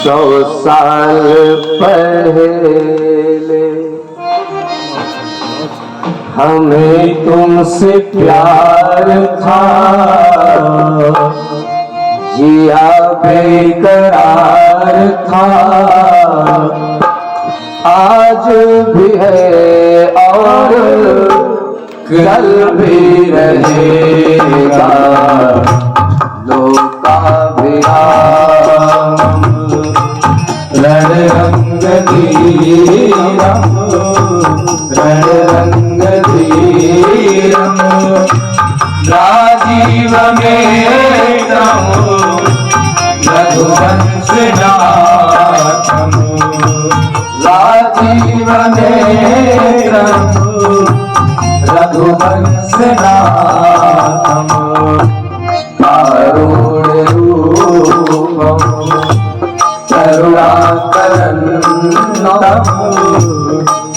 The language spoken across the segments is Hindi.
100 साल पहले हमें तुमसे प्यार था, जिया बेकरार था। आज भी है और कल भी रहेगा, लोकाभिरामम् रणरंगधीरम् रणरंगधीरम् राजीवनेत्रम् रघुवंशनाथम् राजीवनेत्रम् रघुवंशनाथम् कारुण्यरूपम् करुणाकरन्नम्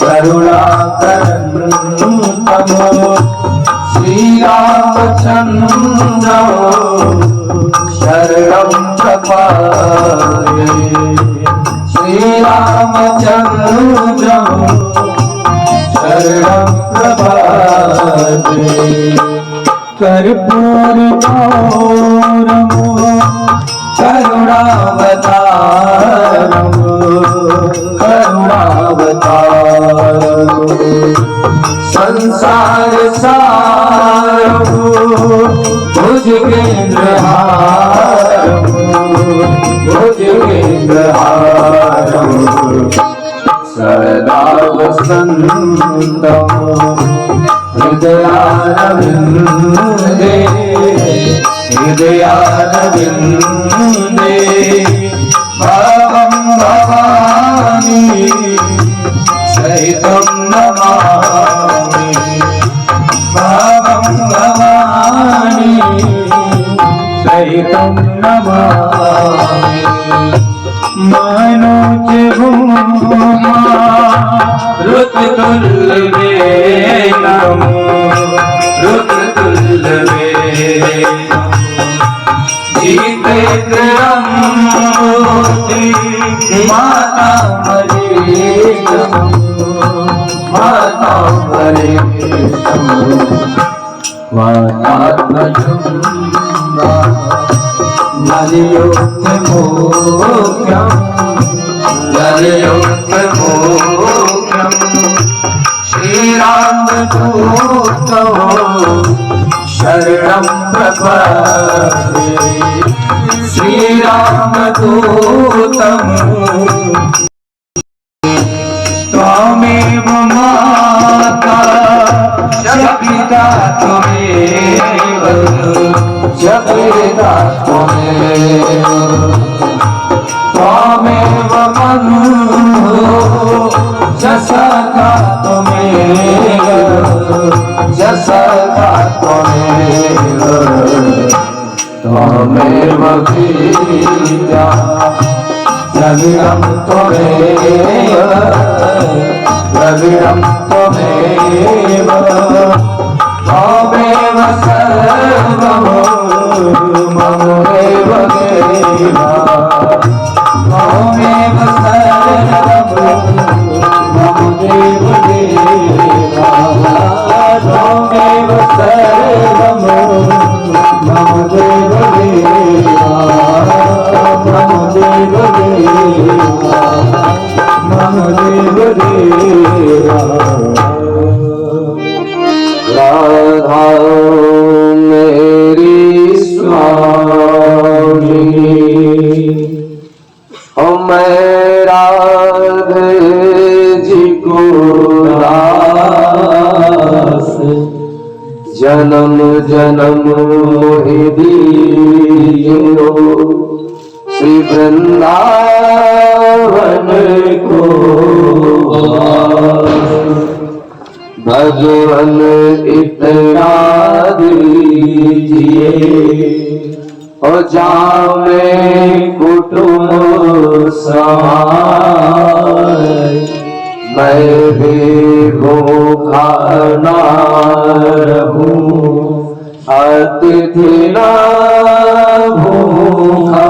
करुणाकरन्नम् श्रीरामचन्द्र शरणं प्रपद्ये श्रीरामचन्द्र शरणं प्रपद्ये कर्पूरगौरं करुणावतारं करुणावतारं संसार सारं भुजगेन्द्रहारं भुजगेन्द्रहारं सदा वसन्तं हृदयारविन्दे हृदयारविन्दे भावं भवानी सहितं नमामि भावं भवानी सहितं नमामि मनोज भूमा ऋतुतुल्यवेगम् ऋतुतुल्यवेगम् जीतेन्द्रियं माता मरीयम् माता मरीयम् वातात्मजं नलियोत्तमोऽख्यं नलियोत्तमोऽख्यं श्रीरामदूतो शरणं प्रपद्ये श्रीरामदूतम् त्वमेव माता च पिता त्वमेव च पिता त्वमेव त्वमेव बन्धुः च सखा त्वमेव च सखा त्वमेव त्वमेव विद्या द्रविणं त्वमेव द्रविणं त्वमेव त्वमेव सर्वं मम देव देवा त्वमेव सर्वं मम देव देवा त्वमेव सर्वं मम देव देवा मम देव देवा मम देव देवा राधा मेरी स्वामी ओ मैं राधे जी को दास जन्म जन्म मोहि दीजियो श्री वृंदावन को भगवन इतना दीजिए और जामे कुटुंब समाए मैं भी भूखा ना रहूं अतिथि ना भूखा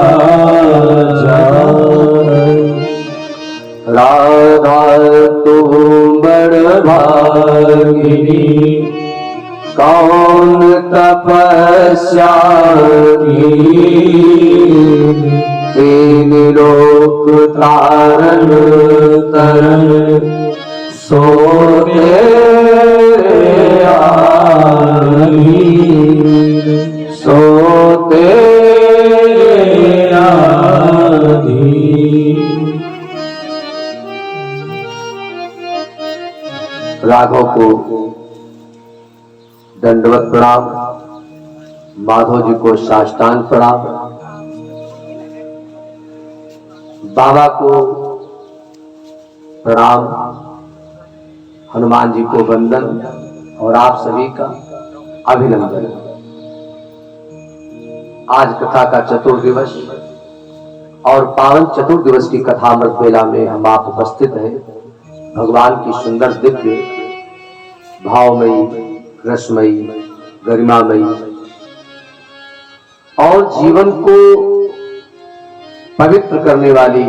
जाए तीन लोक तारन तरन सोते सोते राघव को दंडवत प्रणाम, माधव जी को साष्टांग प्रणाम, बाबा को प्रणाम, हनुमान जी को वंदन और आप सभी का अभिनंदन। आज कथा का चतुर्दिवस और पावन चतुर्दिवस की कथा अमृत बेला में हम आप उपस्थित हैं। भगवान की सुंदर दिव्य भावमयी, रसमयी, गरिमामयी और जीवन को पवित्र करने वाली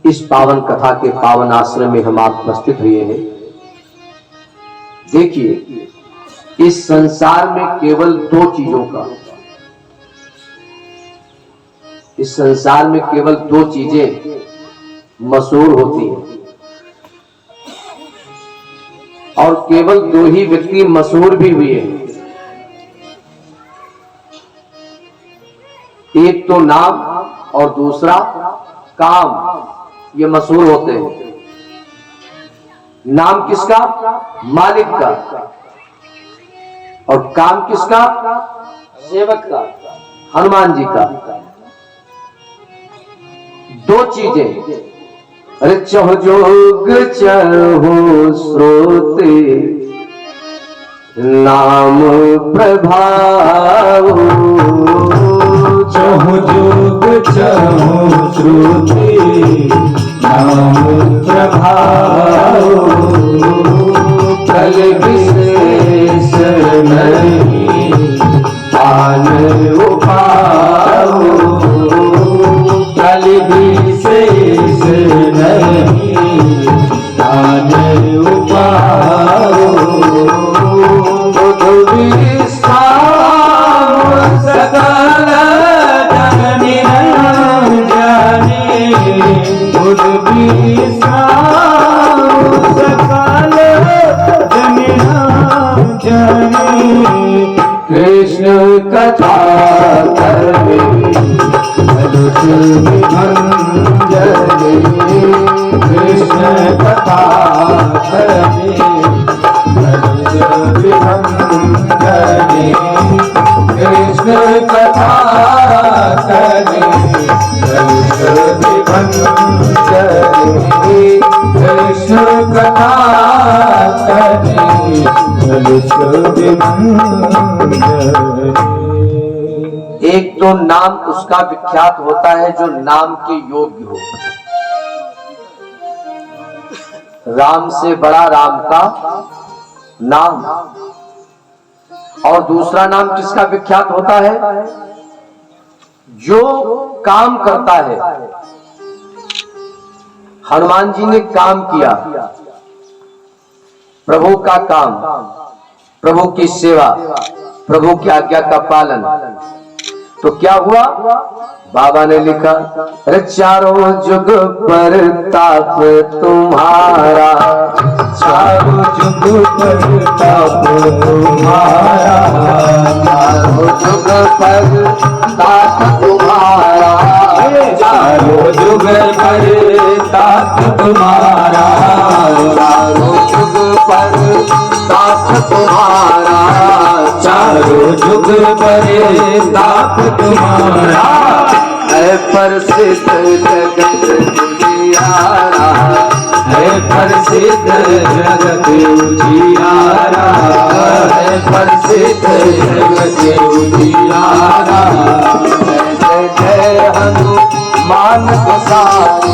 इस पावन कथा के पावन आश्रम में हम आप उपस्थित हुए हैं। देखिए, इस संसार में केवल दो चीजों का, इस संसार में केवल दो चीजें मशहूर होती हैं और केवल दो ही व्यक्ति मशहूर भी हुए हैं। एक तो नाम और दूसरा काम। ये मशहूर होते हैं। नाम किसका? मालिक का। और काम किसका? सेवक का, हनुमान जी का। दो चीजें, अरे चहो जोग चहो श्रोते नाम प्रभाव, चहो जोग चहो श्रोते नाम प्रभाव, कल विशेष नहीं आन उपाओ, कल विशेष नहीं आन उपाओ, बुध विश्राम सकल जग निरंजनी, बुध विश्राम सकल जग निरंजनी, कृष्ण कथा करवे मनुष विभंजनी, कृष्ण कथा करवे मनुष विभंजनी, कृष्ण कथा करवे मनुष विभंजनी, कृष्ण कथा करवे मनुष विभंजनी। एक तो नाम उसका विख्यात होता है जो नाम के योग्य हो। राम से बड़ा राम का नाम। और दूसरा नाम किसका विख्यात होता है? जो काम करता है। हनुमान जी ने काम किया, प्रभु का काम, प्रभु की सेवा, प्रभु की आज्ञा का पालन। तो क्या हुआ? बाबा ने लिखा, अरे चारों जुग पर ताप तुम्हारा, चारों जुग पर ताप तुम्हारा, चारों जुग पर ताप तुम्हारा, चारों जुग पर ताप तुम्हारा, चारों जुग पर ताप तुम्हारा, चारों जुग पर ताप तुम्हारा, है प्रसिद्ध जगत उजियारा, है प्रसिद्ध जगत उजियारा, है प्रसिद्ध जगत उजियारा, जय जय हनुमान गोसाई,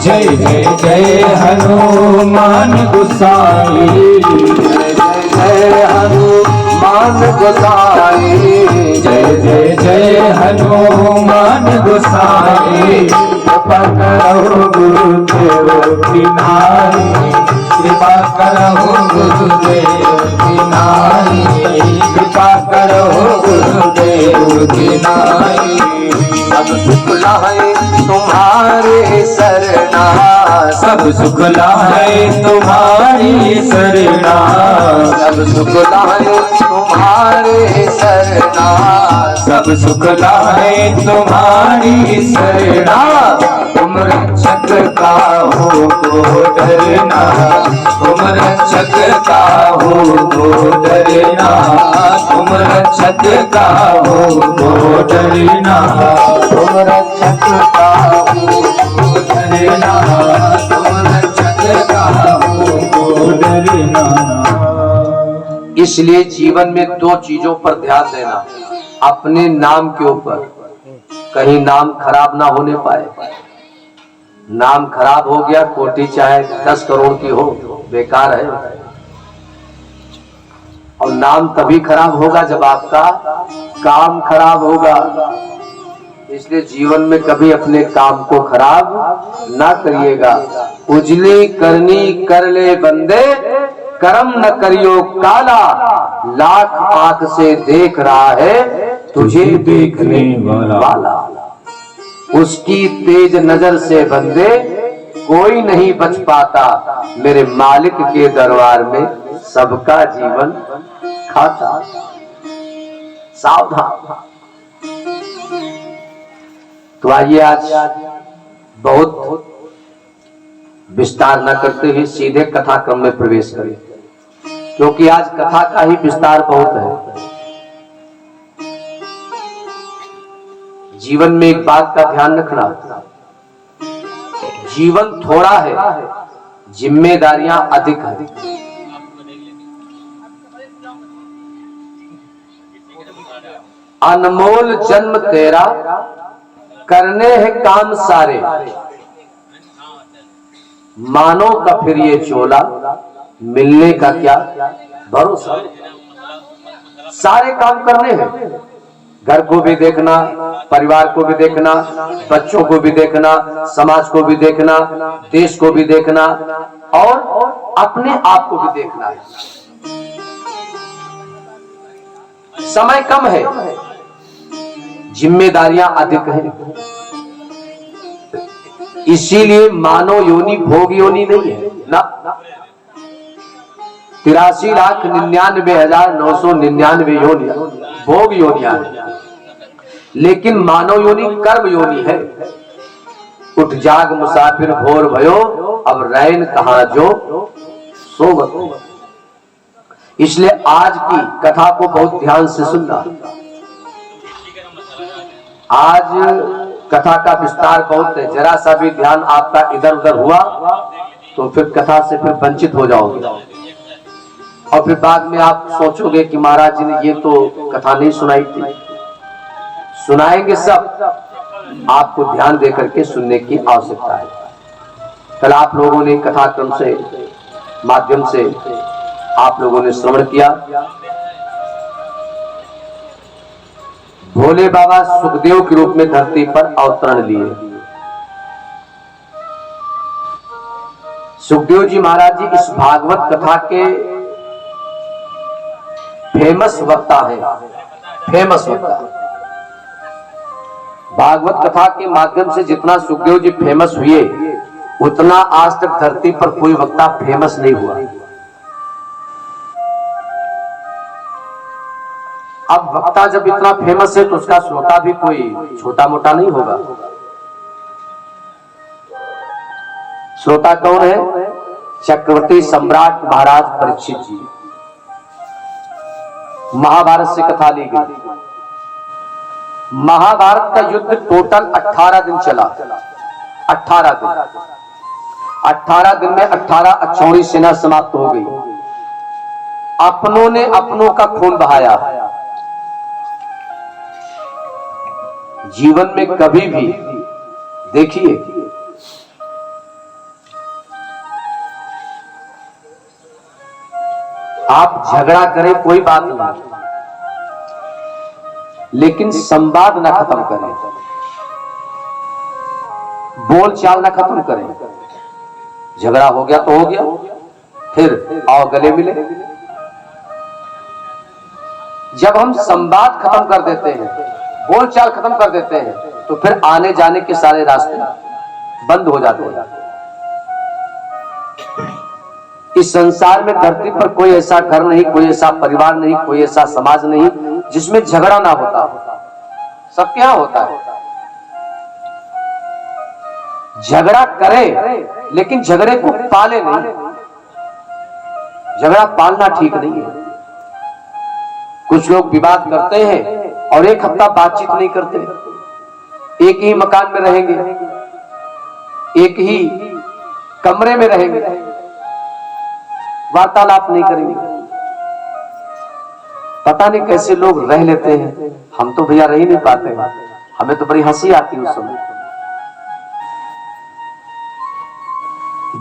जय जय जय हनुमान गोसाई, जय जय हनुमान गोसाई, जय जय जय हनुमान गोसाई, कृपा करो गुरुदेव की नारी, कृपा करो गुरुदेव की नारी, कृपा करो गुरुदेव की नारी, सब सुख लाए तुम्हारे सरना, सब सुख लाए तुम्हारी सरना, सब सुख लाए तुम्हारे सरना, सब सुख लाए तुम्हारी सरना। तुम रक्षक का हो तो डरना, तुम रक्षक का हो तो डरना, तुम रक्षक का हो तो डरना, तुम रक्षक का हो डरना, तुम रक्षक का हो तो डरना। इसलिए जीवन में दो चीजों पर ध्यान देना, अपने नाम के ऊपर, कहीं नाम खराब ना होने पाए। नाम खराब हो गया, कोटी चाहे 10 करोड़ की हो, बेकार है। और नाम तभी खराब होगा जब आपका काम खराब होगा। इसलिए जीवन में कभी अपने काम को खराब ना करिएगा। उजली करनी कर ले बंदे, कर्म न करियो काला, लाख आंख से देख रहा है तुझे देखने वाला। उसकी तेज नजर से बंदे कोई नहीं बच पाता, मेरे मालिक के दरबार में सबका जीवन खाता। सावधान। तो आइए आज बहुत विस्तार न करते हुए सीधे कथा क्रम में प्रवेश करें, क्योंकि आज कथा का ही विस्तार बहुत है। जीवन में एक बात का ध्यान रखना, जीवन थोड़ा है, जिम्मेदारियां अधिक है। अनमोल जन्म तेरा, करने हैं काम सारे, मानो का फिर ये चोला, मिलने का क्या भरोसा। सारे काम करने हैं, घर को भी देखना, परिवार को भी देखना, बच्चों को भी देखना, समाज को भी देखना, देश को भी देखना, और अपने आप को भी देखना है। समय कम है, जिम्मेदारियां अधिक हैं। इसीलिए मानव योनि भोग योनि नहीं है ना। 83,99,999 योनियां भोग योनियां है, लेकिन मानव योनि कर्म योनि है। उठ जाग मुसाफिर भोर भयो, अब रैन कहां जो सोवत। इसलिए आज की कथा को बहुत ध्यान से सुनना। आज कथा का विस्तार बहुत है, जरा सा भी ध्यान आपका इधर उधर हुआ तो फिर कथा से फिर वंचित हो जाओगे, और फिर बाद में आप सोचोगे कि महाराज जी ने ये तो कथा नहीं सुनाई थी। सुनाएंगे सब, आपको ध्यान देकर के सुनने की आवश्यकता है। कल आप लोगों ने कथा क्रम से माध्यम से आप लोगों ने श्रवण किया। भोले बाबा सुखदेव के रूप में धरती पर अवतरण लिए। सुखदेव जी महाराज जी इस भागवत कथा के फेमस वक्ता है, फेमस वक्ता। भागवत कथा के माध्यम से जितना सुखदेव जी फेमस हुए, उतना आज तक धरती पर कोई वक्ता फेमस नहीं हुआ। अब वक्ता जब इतना फेमस है तो उसका श्रोता भी कोई छोटा मोटा नहीं होगा। श्रोता कौन है? चक्रवर्ती सम्राट महाराज परीक्षित जी। महाभारत से कथा ली गई। महाभारत का युद्ध टोटल 18 दिन चला। 18 दिन। 18 दिन में 18 अक्षौणी सेना समाप्त हो गई। अपनों ने अपनों का खून बहाया। जीवन में कभी भी देखिए, आप झगड़ा करें कोई बात नहीं, लेकिन संवाद ना खत्म करें, बोल चाल ना खत्म करें। झगड़ा हो गया तो हो गया, फिर आओ गले मिले। जब हम संवाद खत्म कर देते हैं, बोल चाल खत्म कर देते हैं, तो फिर आने जाने के सारे रास्ते बंद हो जाते हैं। इस संसार में, धरती पर कोई ऐसा घर नहीं, कोई ऐसा परिवार नहीं, कोई ऐसा समाज नहीं जिसमें झगड़ा ना होता। सबके यहां होता है। झगड़ा करे लेकिन झगड़े को पाले नहीं। झगड़ा पालना ठीक नहीं है। कुछ लोग विवाद करते हैं और एक हफ्ता बातचीत नहीं करते, एक ही मकान में रहेंगे, एक ही कमरे में रहेंगे, वार्तालाप नहीं करेंगे। पता नहीं कैसे लोग रह लेते हैं। हम तो भैया रह ही नहीं पाते हैं। हमें तो बड़ी हंसी आती है उस समय।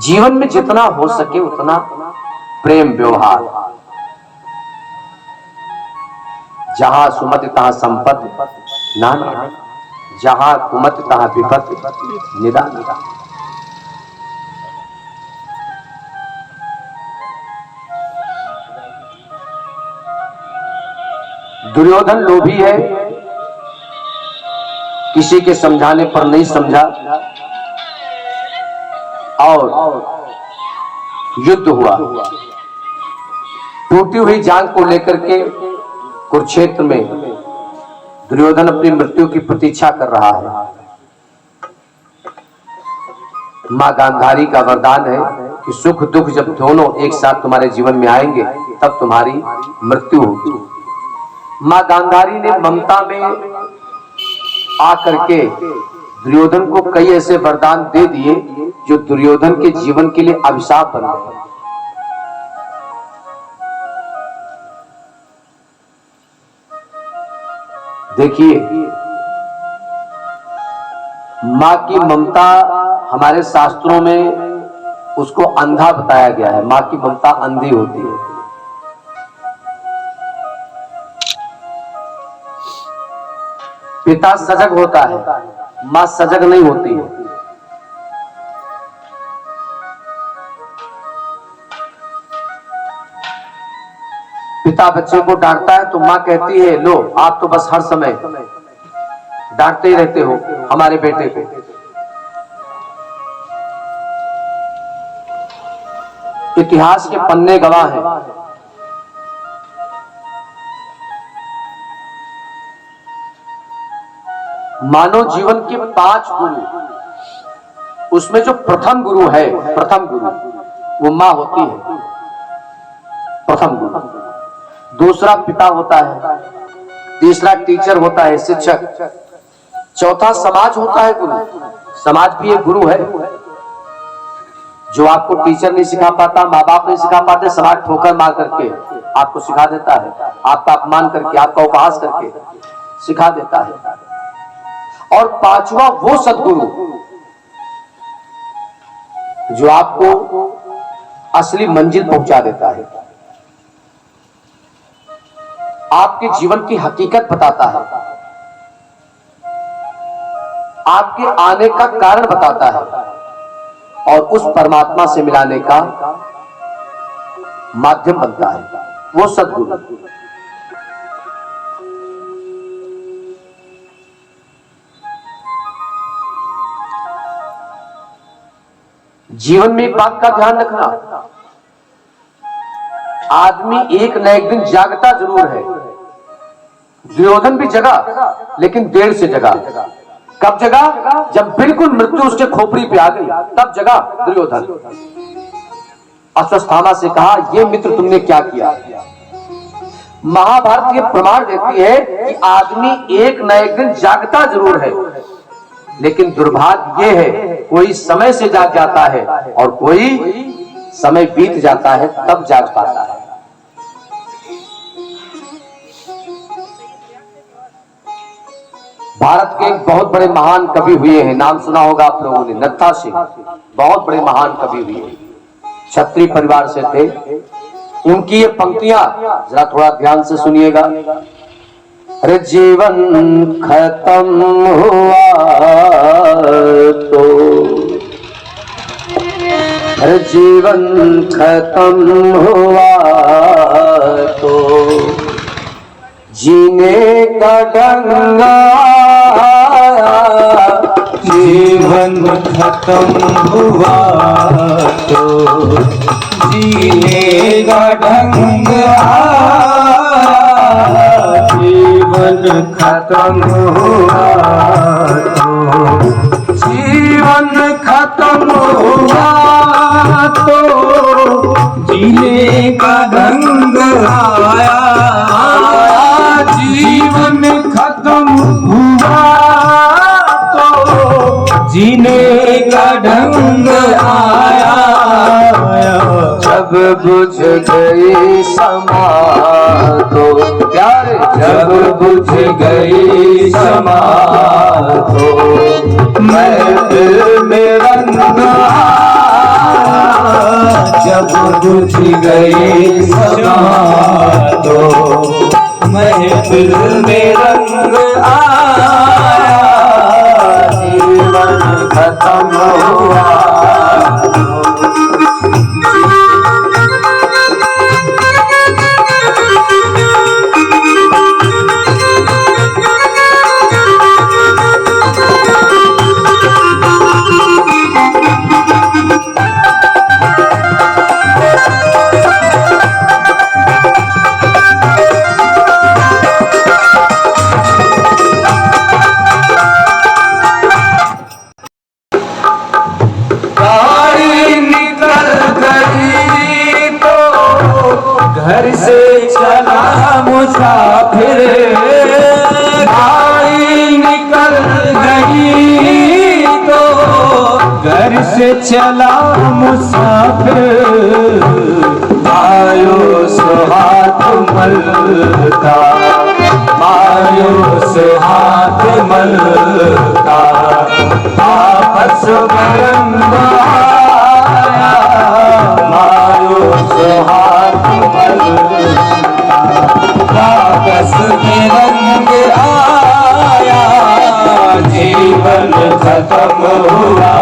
जीवन में जितना हो सके उतना प्रेम व्यवहार। जहां सुमति तहां संपत्ति नाना, जहां कुमति तहां विपत्ति निदान। दुर्योधन लोभी है, किसी के समझाने पर नहीं समझा और युद्ध हुआ। टूटी हुई जांग को लेकर के कुरुक्षेत्र में दुर्योधन अपनी मृत्यु की प्रतीक्षा कर रहा है। मां गांधारी का वरदान है कि सुख दुख जब दोनों एक साथ तुम्हारे जीवन में आएंगे तब तुम्हारी मृत्यु होगी। मां गांधारी ने ममता में आकर के दुर्योधन को कई ऐसे वरदान दे दिए जो दुर्योधन के जीवन के लिए अभिशाप बन गए। देखिए, मां की ममता हमारे शास्त्रों में उसको अंधा बताया गया है। मां की ममता अंधी होती है। पिता सजग होता है, मां सजग नहीं होती है। पिता बच्चे को डांटता है तो मां कहती है, लो आप तो बस हर समय डांटते ही रहते हो हमारे बेटे को। इतिहास के पन्ने गवाह हैं। मानव जीवन के 5 गुरु, उसमें जो प्रथम गुरु है, प्रथम गुरु वो मां होती है। प्रथम गुरु। दूसरा पिता होता है, तीसरा टीचर होता है, शिक्षक, चौथा समाज होता है गुरु। समाज भी एक गुरु है। जो आपको टीचर नहीं सिखा पाता, माँ बाप नहीं सिखा पाते, समाज ठोकर मार करके आपको सिखा देता है, आपका अपमान करके, आपका उपहास करके सिखा देता है। और पांचवा वो सद्गुरु जो आपको असली मंजिल पहुंचा देता है, आपके जीवन की हकीकत बताता है, आपके आने का कारण बताता है और उस परमात्मा से मिलाने का माध्यम बनता है, वो सद्गुरु। जीवन में एक बात का ध्यान रखना, आदमी एक न एक दिन जागता जरूर है। दुर्योधन भी जगा, लेकिन देर से जगा। कब जगा? जब बिल्कुल मृत्यु उसके खोपड़ी पे आ गई, तब जगा दुर्योधन। अश्वत्थामा से कहा, ये मित्र तुमने क्या किया? महाभारत ये प्रमाण देती है कि आदमी एक न एक दिन जागता जरूर है, लेकिन दुर्भाग्य ये है कोई समय से जाग जाता है और कोई समय बीत जाता है तब जाग पाता है। भारत के एक बहुत बड़े महान कवि हुए हैं, नाम सुना होगा आप लोगों ने, नत्था सिंह। बहुत बड़े महान कवि हुए, क्षत्रिय परिवार से थे। उनकी ये पंक्तियां जरा थोड़ा ध्यान से सुनिएगा। अरे जीवन खत्म हुआ तो, अरे जीवन खत्म हुआ तो जीने का ढंग आया खत्म हुआ तो जीने का ढंग आया, जीवन खत्म हुआ तो जीवन खत्म हुआ तो जीने का ढंग आया, जीवन खत्म हुआ तो जीने का ढंग आया। जब बुझ गई समा तो प्यारे, जब बुझ गई समा तो महफिल में रंग आया, जब बुझ गई समा तो महफिल में रंग आया, जीवन खत्म हुआ। घर से चला मुसाफिर, गाड़ी निकल गई तो घर से चला मुसाफिर, मायूस हाथ मलता, मायूस हाथ मलता, आपस में रंग आया, मायूस हाथ वापस में रंग आया, जीवन खत्म हुआ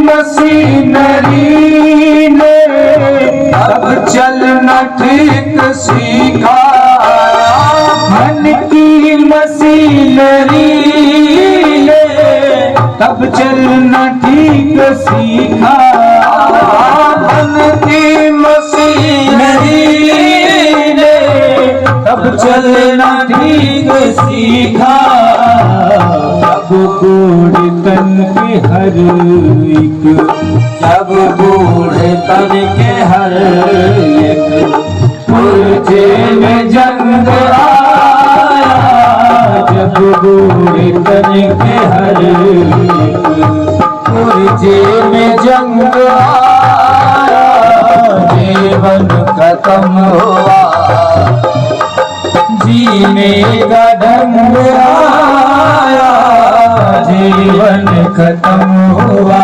मशीनरी ने अब चलना ठीक सीखा, मन की मशीनरी ने तब चलना ठीक सीखा, मन की मशीनरी ने तब चलना ठीक सीखा, अब बूढ़े तन के हर एक, जब बूढ़े तन के हर एक पुरजे में जंग आया, जब बूढ़े तन के हर एक पुरजे में जंग आया, जीवन खत्म हुआ, जीने का ढंग आया, जीवन खत्म हुआ।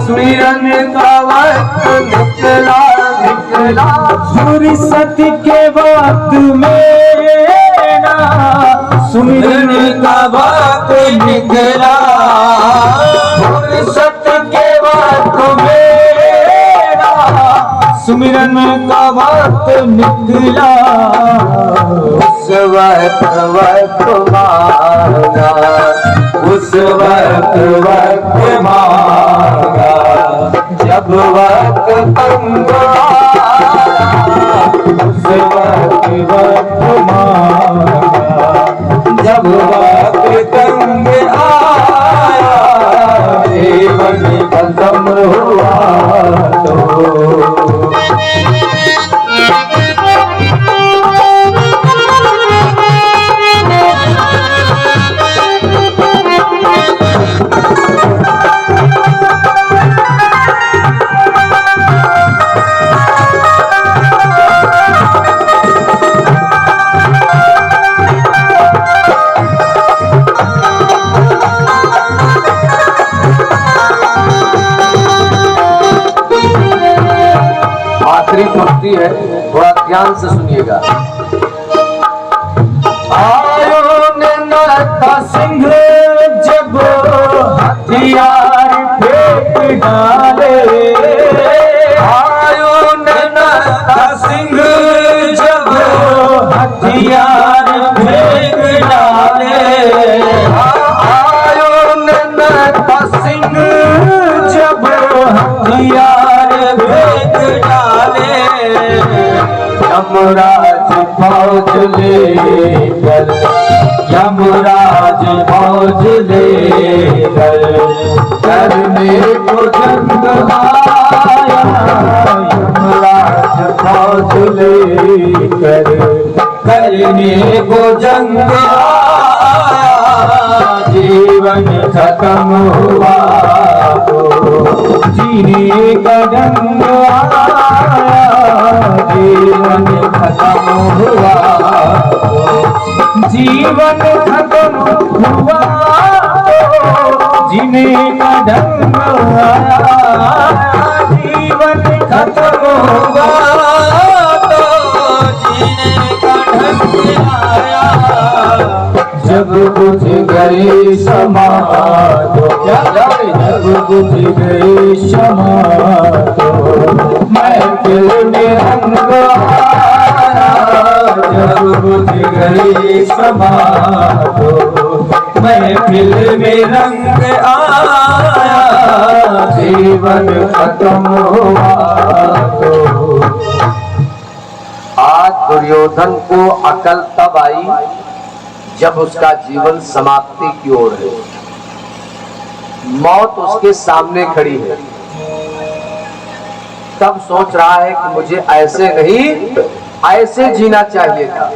सुमिरन का वक्त निकला निकला, फुर्सत के वक्त में ना सुमिरन का वक्त निकला, फुर्सत के वक्त में ना सुमिरन का वक्त निकला, उस वक्त मांगा उस वक्त वक्त मांगा, जब वक्त तंग आया, उस वक्त वक्त मांगा, जब वक्त तंग आया, जीवन खत्म हुआ तो आखिरी पंक्ति है, थोड़ा ध्यान से सुनिएगा। आयो नन्हा सिंह जब हथियार फेंक डाले, आयो नन्हा सिंह जब हथियार फेंक डाले, आयो नन्हा सिंह जब हथियार फेंक डाले, यमराज फौज लेकर, यमराज फौज लेकर करने को जंग आया, यमराज फौज लेकर करने को जंग आया, जीवन खत्म हुआ तो जीने का ढंग आया, जीवन खत्म हुआ तो जीवन खत्म हुआ तो जीने का ढंग आया, जीवन खत्म हुआ तो जीने का ढंग आया, जब बुझ गई क्षमा तो, जब बुझ गई क्षमा तो महफिल में रंग आया, जब बुझ गई क्षमा तो महफिल में रंग आया, जीवन खत्म हुआ तो। आज दुर्योधन को अकल तब आई जब उसका जीवन समाप्ति की ओर है, मौत उसके सामने खड़ी है, तब सोच रहा है कि मुझे ऐसे नहीं ऐसे जीना चाहिए था।